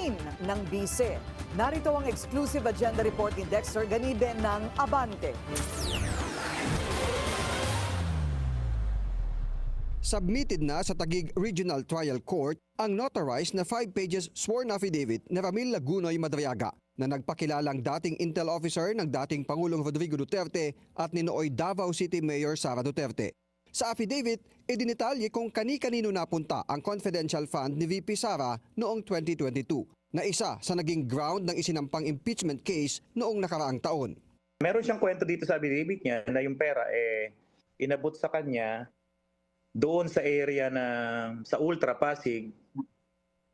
campaign ng bise. Narito ang exclusive agenda report ni Dexter Ganibe ng Abante. Submitted na sa Taguig Regional Trial Court ang notarized na 5 pages sworn affidavit ni Ramil Lagunoy Madriaga na nagpakilalang dating intel officer ng dating Pangulong Rodrigo Duterte at ni nooy Davao City Mayor Sara Duterte. Sa affidavit, idinitalye kung kani-kanino napunta ang confidential fund ni VP Sara noong 2022 na isa sa naging ground ng isinampang impeachment case noong nakaraang taon. Meron siyang kwento dito sa affidavit niya na yung pera inabot sa kanya doon sa area sa Ultra Pasig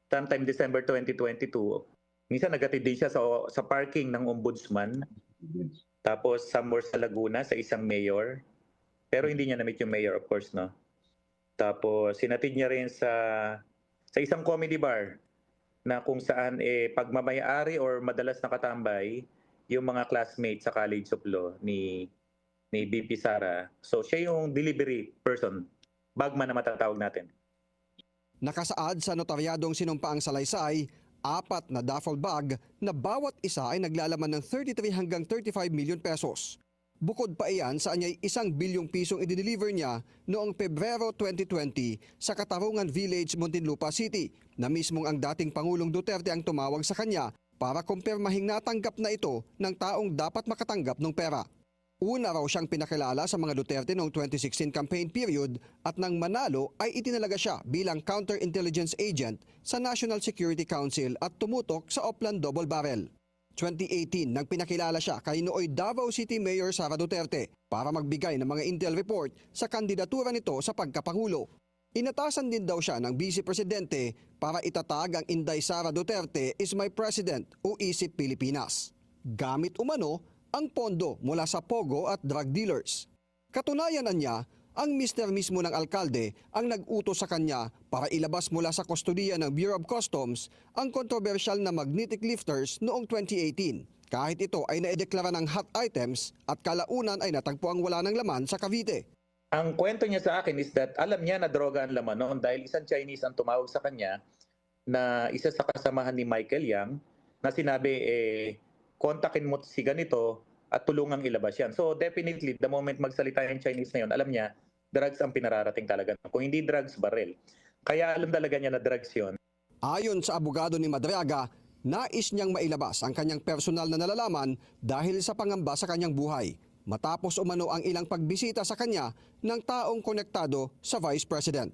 sometime December 2022. Minsan nagatid din siya sa parking ng ombudsman. Tapos somewhere sa Laguna sa isang mayor. Pero hindi niya na-meet yung mayor, of course, no? Tapos sinatid niya rin sa isang comedy bar na kung saan pagmamayari or madalas nakatambay yung mga classmates sa College of Law ni BP Sara. So siya yung delivery person, bagman na matatawag natin. Nakasaad sa notaryadong sinumpaang salaysay, 4 na duffel bag na bawat isa ay naglalaman ng 33 hanggang 35 million pesos. Bukod pa iyan sa anyay 1 bilyong pisong i-deliver niya noong Pebrero 2020 sa Katarungan Village, Muntinlupa City na mismong ang dating Pangulong Duterte ang tumawag sa kanya para kumpirmahing natanggap na ito ng taong dapat makatanggap ng pera. Una raw siyang pinakilala sa mga Duterte noong 2016 campaign period at nang manalo ay itinalaga siya bilang counterintelligence agent sa National Security Council at tumutok sa Oplan Double Barrel. 2018 nang pinakilala siya kay nooy Davao City Mayor Sara Duterte para magbigay ng mga intel report sa kandidatura nito sa pagkapangulo. Inatasan din daw siya ng Vice Presidente para itatag ang Inday Sara Duterte is my president o isip Pilipinas. Gamit umano ang pondo mula sa pogo at drug dealers. Katunayan niya, ang mister mismo ng alkalde ang nag-utos sa kanya para ilabas mula sa kustodiya ng Bureau of Customs ang kontrobersyal na magnetic lifters noong 2018. Kahit ito ay naideklara ng hot items at kalaunan ay natagpuang wala ng laman sa Cavite. Ang kwento niya sa akin is that alam niya na droga ang laman noon dahil isang Chinese ang tumawag sa kanya na isa sa kasamahan ni Michael Yang na sinabi, kontakin mo si ganito at tulungang ilabas yan. So definitely, the moment magsalita yung Chinese na yun, alam niya, drugs ang pinararating talaga. Kung hindi drugs, baril. Kaya alam talaga niya na drugs yun. Ayon sa abogado ni Madriaga, nais niyang mailabas ang kanyang personal na nalalaman dahil sa pangamba sa kanyang buhay. Matapos umano ang ilang pagbisita sa kanya ng taong konektado sa Vice President.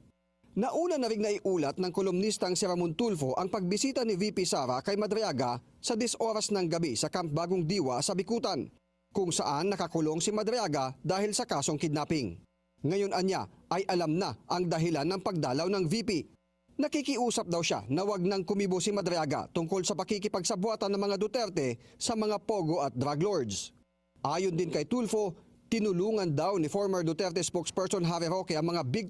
Nauna na rin naiulat ng kolumnistang si Ramon Tulfo ang pagbisita ni VP Sara kay Madriaga sa 10 oras ng gabi sa Camp Bagong Diwa sa Bikutan, kung saan nakakulong si Madriaga dahil sa kasong kidnapping. Ngayon anya ay alam na ang dahilan ng pagdalaw ng VP. Nakikiusap daw siya na wag nang kumibo si Madriaga tungkol sa pakikipagsabwatan ng mga Duterte sa mga pogo at drug lords. Ayon din kay Tulfo, tinulungan daw ni former Duterte spokesperson Harry Roque ang mga big